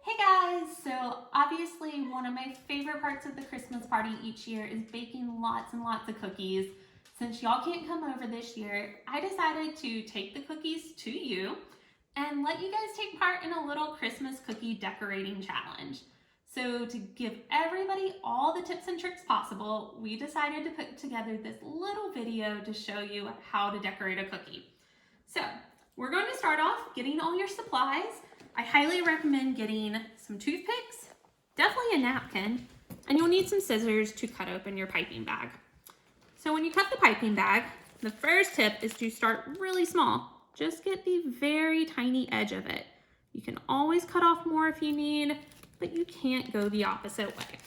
Hey guys! So obviously one of my favorite parts of the Christmas party each year is baking lots and lots of cookies. Since y'all can't come over this year, I decided to take the cookies to you and let you guys take part in a little Christmas cookie decorating challenge. So to give everybody all the tips and tricks possible, we decided to put together this little video to show you how to decorate a cookie. So we're going to start off getting all your supplies. I highly recommend getting some toothpicks, definitely a napkin, and you'll need some scissors to cut open your piping bag. So when you cut the piping bag, the first tip is to start really small. Just get the very tiny edge of it. You can always cut off more if you need, but you can't go the opposite way.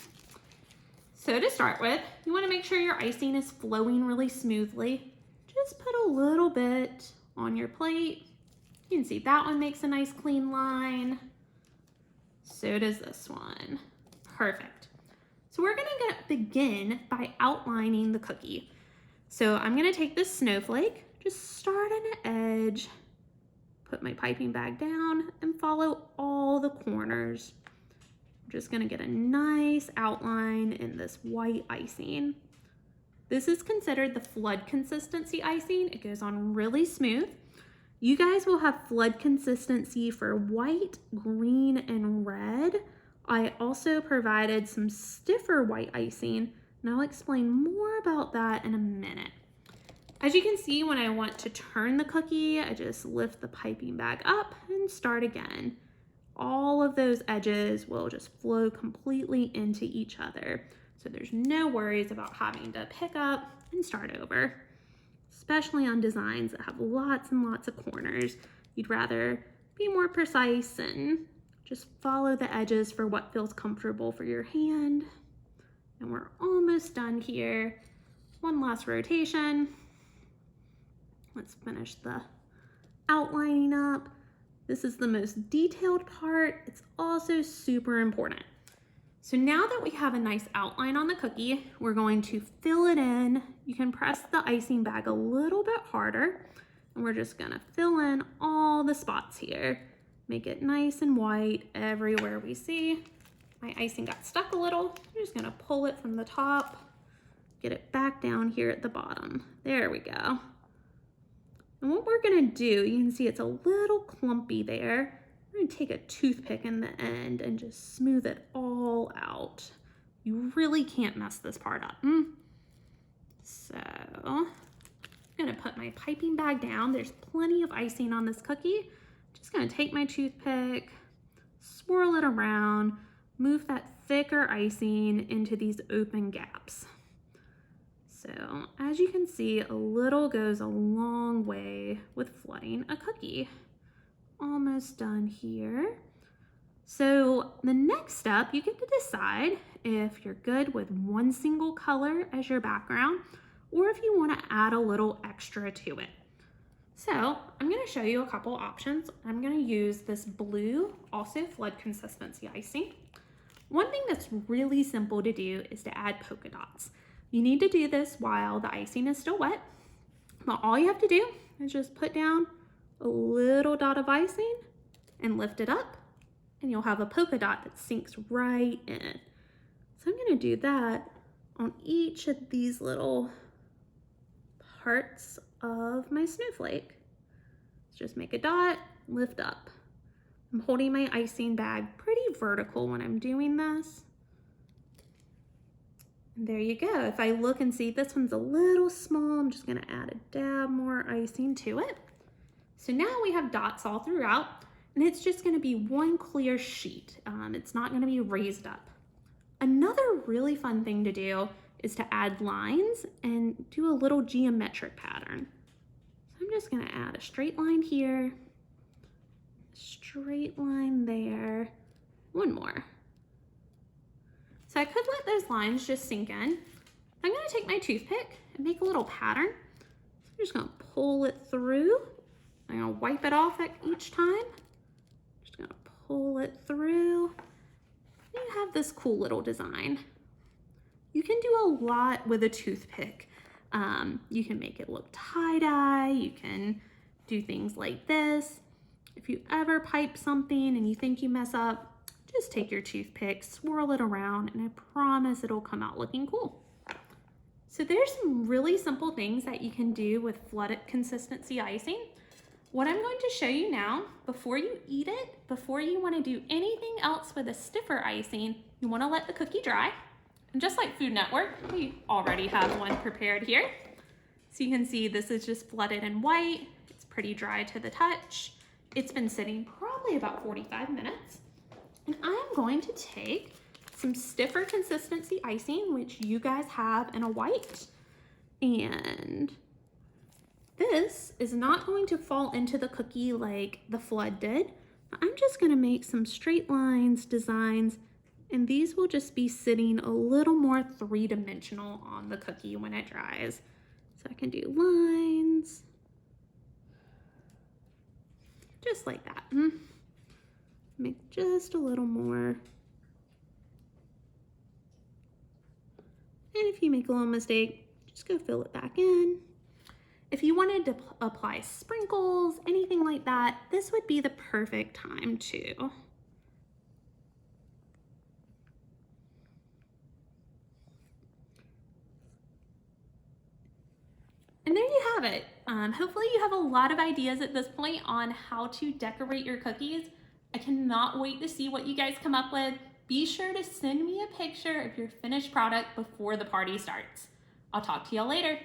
So to start with, you want to make sure your icing is flowing really smoothly. Just put a little bit on your plate. You can see that one makes a nice clean line. So does this one. Perfect. So we're gonna begin by outlining the cookie. So I'm gonna take this snowflake, just start on an edge, put my piping bag down and follow all the corners. I'm just gonna get a nice outline in this white icing. This is considered the flood consistency icing. It goes on really smooth. You guys will have flood consistency for white, green, and red. I also provided some stiffer white icing, and I'll explain more about that in a minute. As you can see, when I want to turn the cookie, I just lift the piping bag up and start again. All of those edges will just flow completely into each other. So there's no worries about having to pick up and start over. Especially on designs that have lots and lots of corners. You'd rather be more precise and just follow the edges for what feels comfortable for your hand. And we're almost done here. One last rotation. Let's finish the outlining up. This is the most detailed part. It's also super important. So now that we have a nice outline on the cookie, we're going to fill it in. You can press the icing bag a little bit harder, and we're just gonna fill in all the spots here. Make it nice and white everywhere we see. My icing got stuck a little. I'm just gonna pull it from the top, get it back down here at the bottom. There we go. And what we're gonna do, you can see it's a little clumpy there. We're gonna take a toothpick in the end and just smooth it all out. You really can't mess this part up. So, I'm gonna put my piping bag down. There's plenty of icing on this cookie. Just gonna take my toothpick, swirl it around, move that thicker icing into these open gaps. So, as you can see, a little goes a long way with flooding a cookie. Almost done here. So the next step, you get to decide if you're good with one single color as your background or if you want to add a little extra to it. So I'm going to show you a couple options. I'm going to use this blue, also flood consistency icing. One thing that's really simple to do is to add polka dots. You need to do this while the icing is still wet, but all you have to do is just put down a little dot of icing and lift it up, and you'll have a polka dot that sinks right in. So I'm gonna do that on each of these little parts of my snowflake. Let's just make a dot, lift up. I'm holding my icing bag pretty vertical when I'm doing this. And there you go. If I look and see this one's a little small, I'm just gonna add a dab more icing to it. So now we have dots all throughout, and it's just gonna be one clear sheet. It's not gonna be raised up. Another really fun thing to do is to add lines and do a little geometric pattern. So I'm just gonna add a straight line here, a straight line there, one more. So I could let those lines just sink in. I'm gonna take my toothpick and make a little pattern. So I'm just gonna pull it through. I'm gonna wipe it off at each time. Just gonna pull it through. And you have this cool little design. You can do a lot with a toothpick. You can make it look tie-dye. You can do things like this. If you ever pipe something and you think you mess up, just take your toothpick, swirl it around, and I promise it'll come out looking cool. So there's some really simple things that you can do with flooded consistency icing. What I'm going to show you now, before you eat it, before you want to do anything else with a stiffer icing, you want to let the cookie dry. And just like Food Network, we already have one prepared here. So you can see this is just flooded in white. It's pretty dry to the touch. It's been sitting probably about 45 minutes. And I'm going to take some stiffer consistency icing, which you guys have in a white. And this is not going to fall into the cookie like the flood did. I'm just going to make some straight lines, designs, and these will just be sitting a little more three-dimensional on the cookie when it dries. So I can do lines, just like that. Make just a little more. And if you make a little mistake, just go fill it back in. If you wanted to apply sprinkles, anything like that, this would be the perfect time too. And there you have it. Hopefully you have a lot of ideas at this point on how to decorate your cookies. I cannot wait to see what you guys come up with. Be sure to send me a picture of your finished product before the party starts. I'll talk to y'all later.